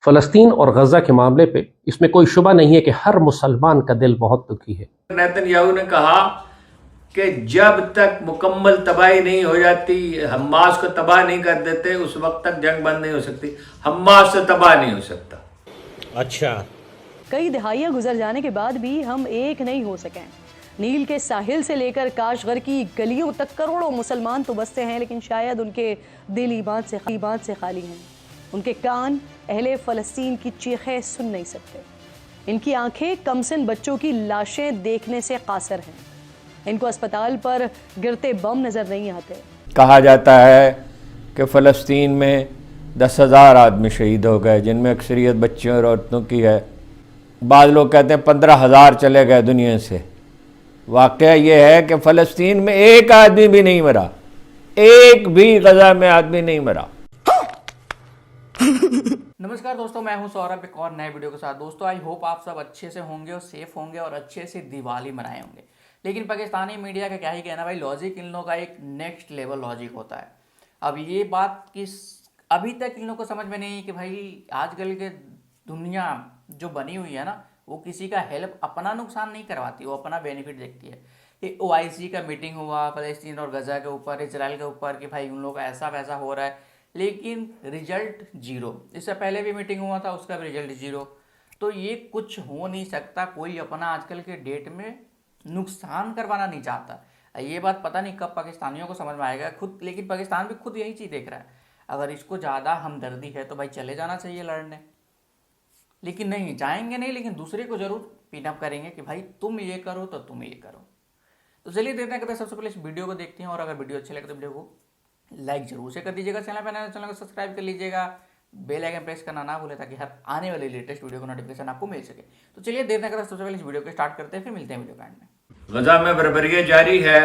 فلسطین اور غزہ کے معاملے پہ اس میں کوئی شبہ نہیں ہے کہ ہر مسلمان کا دل بہت دکھی ہے۔ نیتن یاہو نے کہا کہ جب تک مکمل تباہی نہیں ہو جاتی، حماس کو تباہ نہیں کر دیتے، اس وقت تک جنگ بند نہیں ہو سکتی۔ حماس سے تباہ نہیں ہو سکتا۔ اچھا، کئی دہائیاں گزر جانے کے بعد بھی ہم ایک نہیں ہو سکیں۔ نیل کے ساحل سے لے کر کاشغر کی گلیوں تک کروڑوں مسلمان تو بستے ہیں، لیکن شاید ان کے دل ایمان سے خالی ہیں۔ ان کے کان اہل فلسطین کی چیخیں سن نہیں سکتے، ان کی آنکھیں کمسن بچوں کی لاشیں دیکھنے سے قاصر ہیں، ان کو اسپتال پر گرتے بم نظر نہیں آتے۔ کہا جاتا ہے کہ فلسطین میں 10,000 آدمی شہید ہو گئے، جن میں اکثریت بچوں اور عورتوں کی ہے۔ بعض لوگ کہتے ہیں 15,000 چلے گئے دنیا سے۔ واقعہ یہ ہے کہ فلسطین میں ایک آدمی بھی نہیں مرا، ایک بھی غزہ میں آدمی نہیں مرا۔ نمسکار دوستوں، میں ہوں سوربھ، ایک اور نئے ویڈیو کے ساتھ۔ دوستوں آئی ہوپ آپ سب اچھے سے ہوں گے اور سیف ہوں گے اور اچھے سے دیوالی منائے ہوں گے۔ لیکن پاکستانی میڈیا کا کیا ہی کہنا بھائی، لاجک ان لوگوں کا ایک نیکسٹ لیول لاجک ہوتا ہے۔ اب یہ بات ابھی تک ان لوگوں کو سمجھ میں نہیں کہ بھائی آج کل کے دنیا جو بنی ہوئی ہے نا، وہ کسی کا ہیلپ اپنا نقصان نہیں کرواتی، وہ اپنا بینیفٹ دیکھتی ہے۔ کہ OIC کا میٹنگ ہوا فلسطین اور غزہ کے اوپر، اسرائیل کے اوپر، کہ بھائی ان لوگوں کا ایسا ویسا ہو رہا ہے، لیکن رزلٹ زیرو۔ اس سے پہلے بھی میٹنگ ہوا تھا، اس کا بھی رزلٹ زیرو۔ تو یہ کچھ ہو نہیں سکتا، کوئی اپنا آج کل کے ڈیٹ میں نقصان کروانا نہیں چاہتا۔ یہ بات پتہ نہیں کب پاکستانیوں کو سمجھ میں آئے گا خود، لیکن پاکستان بھی خود یہی چیز دیکھ رہا ہے۔ اگر اس کو زیادہ ہمدردی ہے تو بھائی چلے جانا چاہیے لڑنے، لیکن نہیں جائیں گے نہیں، لیکن دوسرے کو ضرور پین اپ کریں گے کہ بھائی تم یہ کرو تو تم یہ کرو۔ تو چلیے دیکھتے ہیں کہ سب سے پہلے اس ویڈیو کو دیکھتے ہیں، اور اگر ویڈیو اچھے لگے تو ویڈیو کو لائک ضرور سے کر دیجیے گا، چینل پہ نئے چینل کو سبسکرائب کر لیجیے گا، بیل آئکن پریس کرنا نہ بھولے تاکہ ہر آنے والی لیٹسٹ ویڈیو کو نوٹیفیکیشن آپ کو مل سکے۔ تو چلیے دیکھتے ہیں کہ سب سے پہلے اس ویڈیو کو اسٹارٹ کرتے ہیں، پھر ملتے ہیں ویڈیو کا اینڈ میں۔ غزہ میں بربریہ جاری ہے،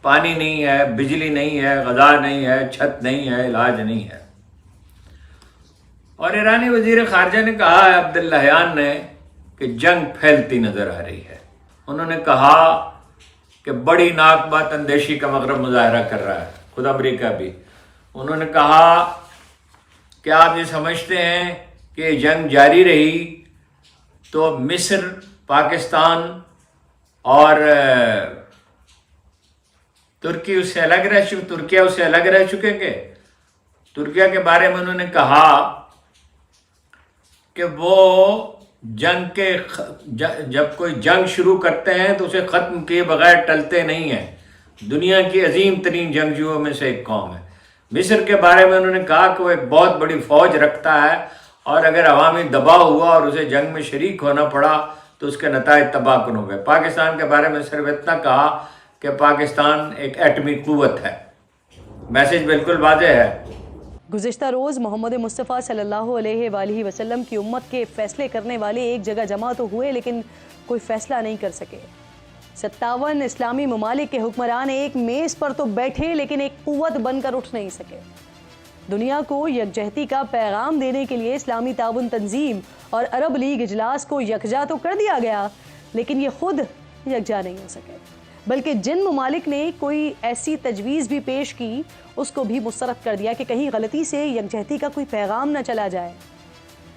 پانی نہیں ہے، بجلی نہیں ہے، غذا نہیں ہے، چھت نہیں ہے، علاج نہیں ہے۔ اور ایرانی وزیر خارجہ نے کہا ہے عبداللہیان نے کہ جنگ پھیلتی نظر آ رہی ہے۔ انہوں نے کہا کہ بڑی ناک بات اندیشی کا مغرب مظاہرہ کر رہا ہے، خود امریکہ بھی۔ انہوں نے کہا کہ آپ یہ سمجھتے ہیں کہ جنگ جاری رہی تو مصر، پاکستان اور ترکیہ اس سے الگ رہ چکیں گے۔ ترکیہ کے بارے میں انہوں نے کہا کہ وہ جب کوئی جنگ شروع کرتے ہیں تو اسے ختم کیے بغیر ٹلتے نہیں ہیں، دنیا کی عظیم ترین جنگجوؤں میں سے ایک قوم ہے۔ مصر کے بارے میں انہوں نے کہا کہ وہ ایک بہت بڑی فوج رکھتا ہے، اور اگر عوامی دباؤ ہوا اور اسے جنگ میں شریک ہونا پڑا تو اس کے نتائج تباہ کن ہو گئے۔ پاکستان کے بارے میں صرف اتنا کہا کہ پاکستان ایک ایٹمی قوت ہے۔ میسج بالکل واضح ہے۔ گزشتہ روز محمد مصطفیٰ صلی اللہ علیہ وآلہ وسلم کی امت کے فیصلے کرنے والے ایک جگہ جمع تو ہوئے، لیکن کوئی فیصلہ نہیں کر سکے۔ 57 اسلامی ممالک کے حکمران ایک میز پر تو بیٹھے، لیکن ایک قوت بن کر اٹھ نہیں سکے۔ دنیا کو یکجہتی کا پیغام دینے کے لیے اسلامی تعاون تنظیم اور عرب لیگ اجلاس کو یکجا تو کر دیا گیا، لیکن یہ خود یکجا نہیں ہو سکے، بلکہ جن ممالک نے کوئی ایسی تجویز بھی پیش کی اس کو بھی مسترد کر دیا کہ کہیں غلطی سے یکجہتی کا کوئی پیغام نہ چلا جائے۔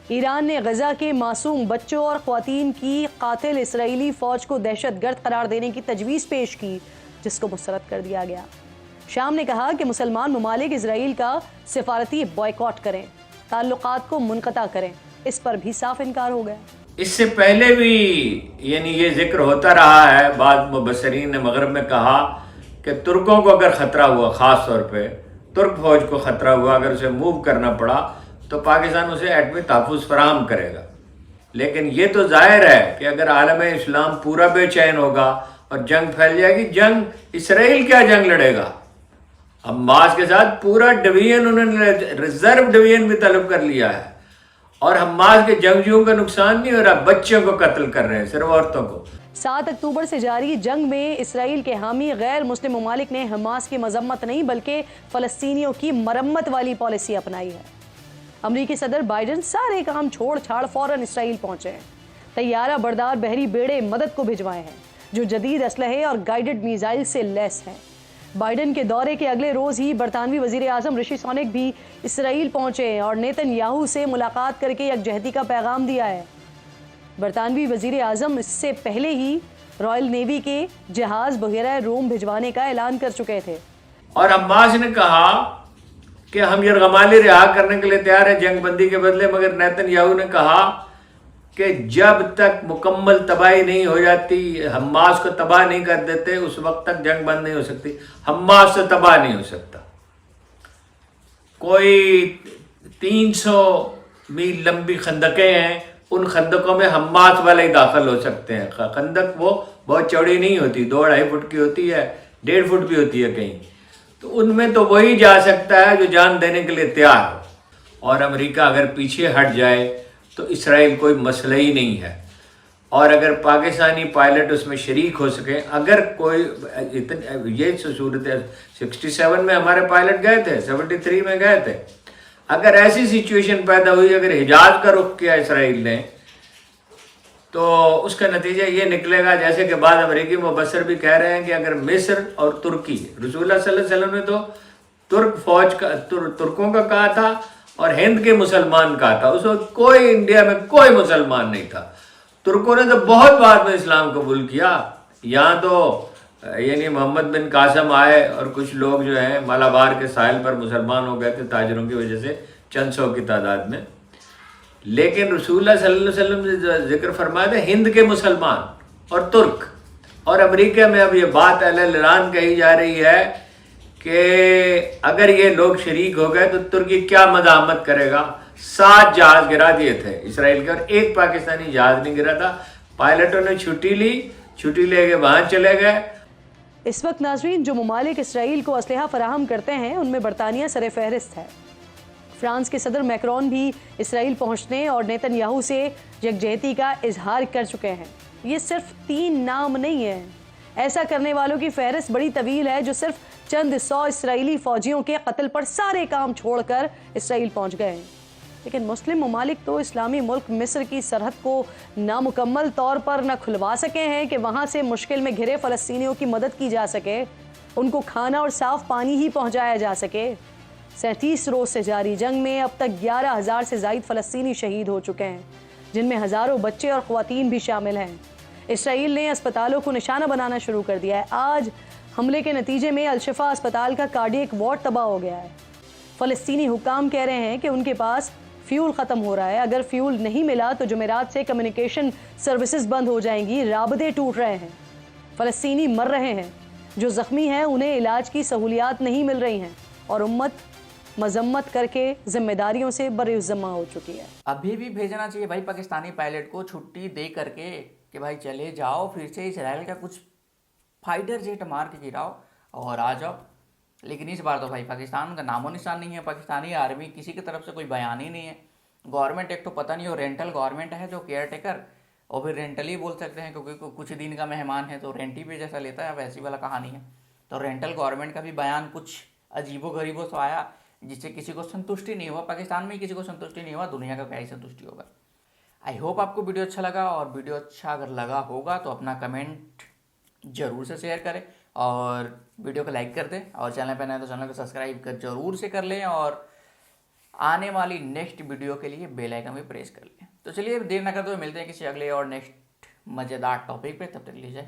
ایران نے غزہ کے معصوم بچوں اور خواتین کی قاتل اسرائیلی فوج کو دہشت گرد قرار دینے کی تجویز پیش کی، جس کو مسترد کر دیا گیا۔ شام نے کہا کہ مسلمان ممالک اسرائیل کا سفارتی بائیکاٹ کریں، تعلقات کو منقطع کریں، اس پر بھی صاف انکار ہو گیا۔ اس سے پہلے بھی یہ ذکر ہوتا رہا ہے، بعض مبصرین نے مغرب میں کہا کہ ترکوں کو اگر خطرہ ہوا، خاص طور پہ ترک فوج کو خطرہ ہوا، اگر اسے موو کرنا پڑا تو پاکستان اسے ایٹمی تحفظ فراہم کرے گا۔ لیکن یہ تو ظاہر ہے کہ اگر عالم اسلام پورا بے چین ہوگا اور جنگ پھیل جائے گی، جنگ اسرائیل کیا جنگ لڑے گا؟ حماس کے ساتھ پورا ڈویژن، انہوں نے ریزرو ڈویژن بھی طلب کر لیا ہے، اور حماس کے جنگجوؤں کا نقصان نہیں ہو رہا، بچوں کو قتل کر رہے ہیں، صرف عورتوں کو۔ 7 اکتوبر سے جاری جنگ میں اسرائیل کے حامی غیر مسلم ممالک نے حماس کی مذمت نہیں بلکہ فلسطینیوں کی مرمت والی پالیسی اپنائی ہے۔ امریکی صدر بائیڈن سارے کام چھوڑ چھاڑ فوراً اسرائیل پہنچے ہیں، طیارہ بردار بحری بیڑے مدد کو بھجوائے ہیں جو جدید اسلحے اور گائیڈڈ میزائل سے لیس ہیں۔ بائیڈن کے دورے کے اگلے روز ہی برطانوی وزیر اعظم رشی سونک بھی اسرائیل پہنچے ہیں اور نیتن یاہو سے ملاقات کر کے یکجہتی کا پیغام دیا ہے۔ برطانوی وزیر اعظم اس سے پہلے ہی رائل نیوی کے جہاز بحیرہ روم بھجوانے کا اعلان کر چکے تھے۔ اور حماس نے کہا کہ ہم یرغمالی رہا کرنے کے لیے تیار ہیں جنگ بندی کے بدلے، مگر نیتن یاہو نے کہا کہ جب تک مکمل تباہی نہیں ہو جاتی، حماس کو تباہ نہیں کر دیتے، اس وقت تک جنگ بند نہیں ہو سکتی۔ حماس سے تباہ نہیں ہو سکتا۔ کوئی 300 میل لمبی خندقیں ہیں، ان خندقوں میں حماس والے ہی داخل ہو سکتے ہیں۔ خندق وہ بہت چوڑی نہیں ہوتی، 2-2.5 فٹ کی ہوتی ہے، 1.5 فٹ بھی ہوتی ہے کہیں، تو ان میں تو وہی جا سکتا ہے جو جان دینے کے لیے تیار ہو۔ اور امریکہ اگر پیچھے ہٹ جائے تو اسرائیل کوئی مسئلہ ہی نہیں ہے۔ اور اگر پاکستانی پائلٹ اس میں شریک ہو سکیں، اگر کوئی یہ صورت ہے، 67 میں ہمارے پائلٹ گئے تھے، 73 میں گئے تھے، اگر ایسی سچویشن پیدا ہوئی، اگر حجاز کا رخ کیا اسرائیل نے، تو اس کا نتیجہ یہ نکلے گا، جیسے کہ بعض امریکی مبصر بھی کہہ رہے ہیں کہ اگر مصر اور ترکی، رسول اللہ صلی اللہ علیہ وسلم نے تو ترک فوج کا، ترکوں کا کہا تھا اور ہند کے مسلمان کہا تھا، اس وقت کوئی انڈیا میں کوئی مسلمان نہیں تھا۔ ترکوں نے تو بہت بعد میں اسلام قبول کیا، یہاں تو یعنی محمد بن قاسم آئے اور کچھ لوگ جو ہیں مالابار کے ساحل پر مسلمان ہو گئے تھے تاجروں کی وجہ سے، چند سو کی تعداد میں، لیکن رسول اللہ صلی اللہ علیہ وسلم نے ذکر فرمایا تھا ہند کے مسلمان اور ترک۔ اور امریکہ میں اب یہ بات اعلان کہی جا رہی ہے کہ اگر یہ لوگ شریک ہو گئے تو ترکی کیا مزاحمت کرے گا۔ 7 جہاز گرا دیے تھے اسرائیل کے اور ایک پاکستانی جہاز نہیں گرا تھا۔ پائلٹوں نے چھٹی لی، چھٹی لے کے وہاں چلے گئے۔ اس وقت ناظرین جو ممالک اسرائیل کو اسلحہ فراہم کرتے ہیں ان میں برطانیہ سر فہرست ہے۔ فرانس کے صدر میکرون بھی اسرائیل پہنچنے اور نیتن یاہو سے یکجہتی کا اظہار کر چکے ہیں۔ یہ صرف 3 نام نہیں ہیں، ایسا کرنے والوں کی فہرست بڑی طویل ہے جو صرف چند 100 اسرائیلی فوجیوں کے قتل پر سارے کام چھوڑ کر اسرائیل پہنچ گئے ہیں۔ لیکن مسلم ممالک تو اسلامی ملک مصر کی سرحد کو نامکمل طور پر نہ کھلوا سکے ہیں کہ وہاں سے مشکل میں گھرے فلسطینیوں کی مدد کی جا سکے، ان کو کھانا اور صاف پانی ہی پہنچایا جا سکے۔ 37 روز سے جاری جنگ میں اب تک 11,000 سے زائد فلسطینی شہید ہو چکے ہیں، جن میں ہزاروں بچے اور خواتین بھی شامل ہیں۔ اسرائیل نے اسپتالوں کو نشانہ بنانا شروع کر دیا ہے۔ آج حملے کے نتیجے میں الشفا اسپتال کا کارڈیک وارڈ تباہ ہو گیا ہے۔ فلسطینی حکام کہہ رہے ہیں کہ ان کے پاس فیول ختم ہو رہا ہے، اگر فیول نہیں ملا تو جمعرات سے کمیونیکیشن سروسز بند ہو جائیں گی، رابطے ٹوٹ رہے ہیں، فلسطینی مر رہے ہیں، جو زخمی ہیں انہیں علاج کی سہولیات نہیں مل رہی ہیں، اور امت مذمت کر کے ذمہ داریوں سے برالذمہ ہو چکی ہے۔ ابھی بھی بھیجنا چاہیے بھائی پاکستانی پائلٹ کو چھٹی دے کر کے کہ بھائی چلے جاؤ، پھر سے اسرائیل کا کچھ فائٹر جیٹ مار کے گراؤ اور آ جاؤ۔ لیکن اس بار تو بھائی پاکستان کا نام و نشان نہیں ہے، پاکستانی آرمی کسی کی طرف سے کوئی بیان ہی نہیں ہے۔ گورنمنٹ ایک تو پتہ نہیں ہو، رینٹل گورنمنٹ ہے جو کیئر ٹیکر، اور پھر رینٹل ہی بول سکتے ہیں کیونکہ کچھ دن کا مہمان ہے تو رینٹ ہی پہ جیسا لیتا ہے، ویسی والا کہانی ہے۔ تو رینٹل گورنمنٹ کا بھی بیان کچھ عجیب و غریب و سا آیا جس سے کسی کو سنتشٹی نہیں ہوا، پاکستان میں کسی کو سنتشٹی نہیں ہوا، دنیا کا کیا ہی سنتشٹی ہوگا۔ آئی ہوپ آپ کو ویڈیو اچھا لگا، اور ویڈیو اچھا اگر لگا ہوگا تو اپنا کمنٹ ضرور سے شیئر کریں اور ویڈیو کو لائک کر دیں، اور چینل پہ نئے تو چینل کو سبسکرائب ضرور سے کر لیں، اور آنے والی نیکسٹ ویڈیو کے لیے بیل آئیکن بھی پریس کر لیں۔ تو چلیے دیر نہ کرتے ہوئے ملتے ہیں کسی اگلے اور نیکسٹ مزیدار ٹاپک پہ، تب تک لیجیے۔